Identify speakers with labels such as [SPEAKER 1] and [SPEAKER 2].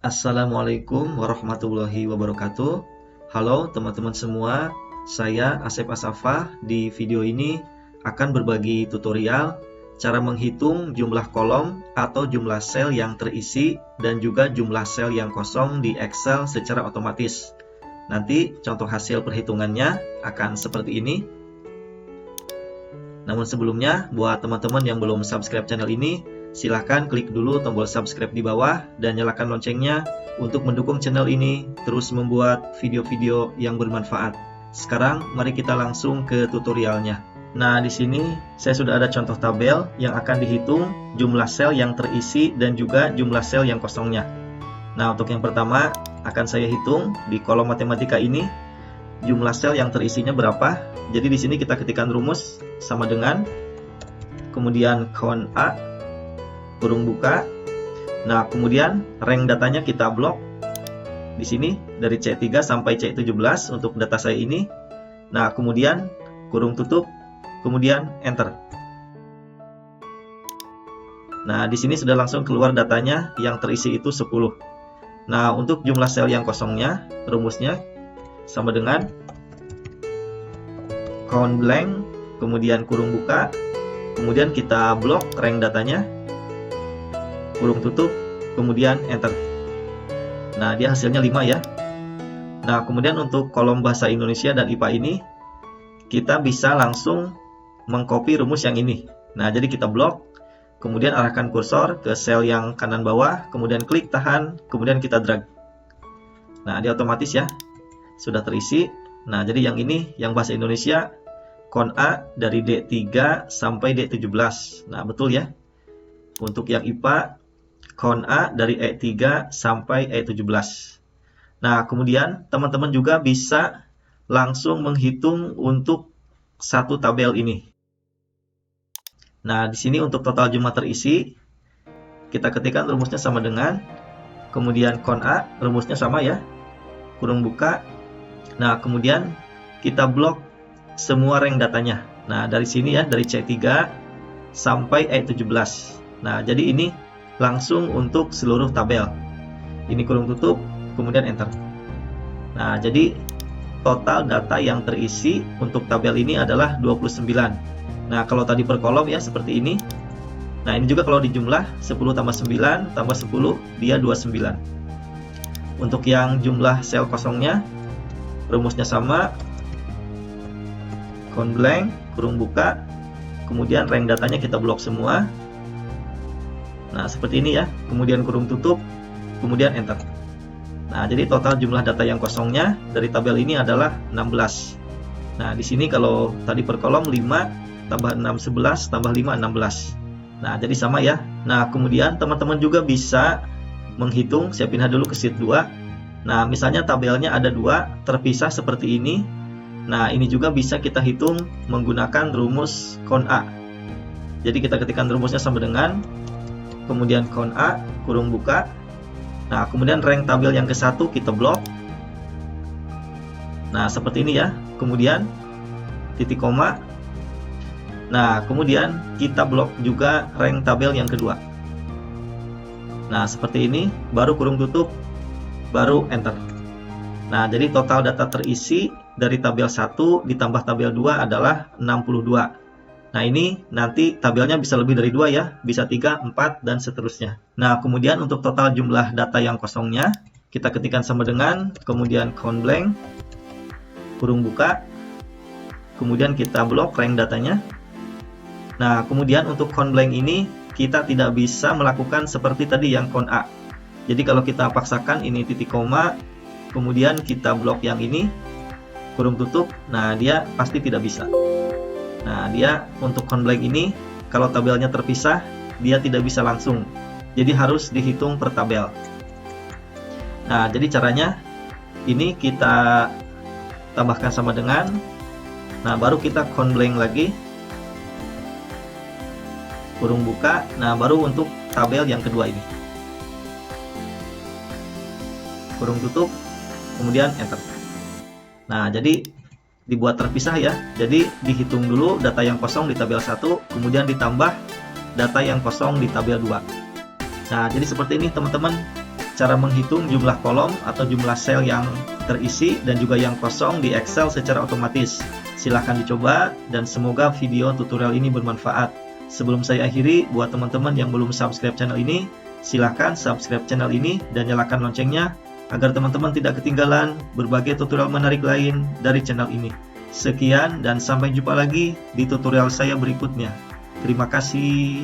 [SPEAKER 1] Assalamualaikum warahmatullahi wabarakatuh. Halo teman-teman semua, saya Asep Asafah. Di video ini akan berbagi tutorial cara menghitung jumlah kolom atau jumlah sel yang terisi dan juga jumlah sel yang kosong di Excel secara otomatis. Nanti contoh hasil perhitungannya akan seperti ini. Namun sebelumnya, buat teman-teman yang belum subscribe channel ini, silahkan klik dulu tombol subscribe di bawah dan nyalakan loncengnya untuk mendukung channel ini terus membuat video-video yang bermanfaat. Sekarang mari kita langsung ke tutorialnya. Nah, di sini saya sudah ada contoh tabel yang akan dihitung jumlah sel yang terisi dan juga jumlah sel yang kosongnya. Nah, untuk yang pertama akan saya hitung di kolom matematika ini jumlah sel yang terisinya berapa. Jadi di sini kita ketikkan rumus sama dengan kemudian count A kurung buka. Nah, kemudian rank datanya kita blok di sini dari C3 sampai C17 untuk data saya ini. Nah, kemudian kurung tutup, kemudian enter. Nah, di sini sudah langsung keluar datanya yang terisi itu 10. Nah, untuk jumlah sel yang kosongnya, rumusnya sama dengan count blank, kemudian kurung buka, kemudian kita blok rank datanya, kurung tutup, kemudian enter. Nah, dia hasilnya 5 ya. Nah, kemudian untuk kolom bahasa Indonesia dan IPA ini, kita bisa langsung mengcopy rumus yang ini. Nah, jadi kita blok, kemudian arahkan kursor ke sel yang kanan bawah, kemudian klik tahan, kemudian kita drag. Nah, dia otomatis ya, sudah terisi. Nah, jadi yang ini, yang bahasa Indonesia, count A dari D3 sampai D17. Nah, betul ya. Untuk yang IPA, count A dari E3 sampai E17. Nah, kemudian teman-teman juga bisa langsung menghitung untuk satu tabel ini. Nah, di sini untuk total jumlah terisi, kita ketikkan rumusnya sama dengan, kemudian count A, rumusnya sama ya, kurung buka. Nah, kemudian kita blok semua rank datanya. Nah, dari sini ya, dari C3 sampai E17. Nah, jadi ini langsung untuk seluruh tabel. Ini kurung tutup, kemudian enter. Nah, jadi total data yang terisi untuk tabel ini adalah 29. Nah, kalau tadi per kolom ya seperti ini. Nah, ini juga kalau dijumlah 10 tambah 9 tambah 10 dia 29. Untuk yang jumlah sel kosongnya, rumusnya sama, count blank, kurung buka, kemudian rank datanya kita blok semua. Nah, seperti ini ya, kemudian kurung tutup, kemudian enter. Nah, jadi total jumlah data yang kosongnya dari tabel ini adalah 16. Nah, di sini kalau tadi per kolom 5 tambah 6 11 tambah 5 16. Nah, jadi sama ya. Nah, kemudian teman-teman juga bisa menghitung, saya pindah dulu ke sheet 2. Nah, misalnya tabelnya ada 2 terpisah seperti ini. Nah, ini juga bisa kita hitung menggunakan rumus count A. Jadi kita ketikkan rumusnya sama dengan kemudian count A, kurung buka. Nah, kemudian rank tabel yang ke-1 kita blok. Nah, seperti ini ya. Kemudian titik koma. Nah, kemudian kita blok juga rank tabel yang kedua. Nah, seperti ini, baru kurung tutup, baru enter. Nah, jadi total data terisi dari tabel 1 ditambah tabel 2 adalah 62. Nah, ini nanti tabelnya bisa lebih dari 2 ya, bisa 3, 4, dan seterusnya. Nah, kemudian untuk total jumlah data yang kosongnya, kita ketikkan sama dengan, kemudian count blank, kurung buka, kemudian kita blok rank datanya. Nah, kemudian untuk count blank ini, kita tidak bisa melakukan seperti tadi yang count A. Jadi kalau kita paksakan ini titik koma, kemudian kita blok yang ini, kurung tutup, nah dia pasti tidak bisa. Nah, dia untuk count blank ini, kalau tabelnya terpisah, dia tidak bisa langsung. Jadi harus dihitung per tabel. Nah, jadi caranya, ini kita tambahkan sama dengan, nah baru kita count blank lagi, kurung buka, nah baru untuk tabel yang kedua ini. Kurung tutup, kemudian enter. Nah, jadi dibuat terpisah ya. Jadi dihitung dulu data yang kosong di tabel 1, kemudian ditambah data yang kosong di tabel 2. Nah, jadi seperti ini teman-teman cara menghitung jumlah kolom atau jumlah sel yang terisi dan juga yang kosong di Excel secara otomatis. Silahkan dicoba dan semoga video tutorial ini bermanfaat. Sebelum saya akhiri, buat teman-teman yang belum subscribe channel ini, silahkan subscribe channel ini dan nyalakan loncengnya agar teman-teman tidak ketinggalan berbagai tutorial menarik lain dari channel ini. Sekian dan sampai jumpa lagi di tutorial saya berikutnya. Terima kasih.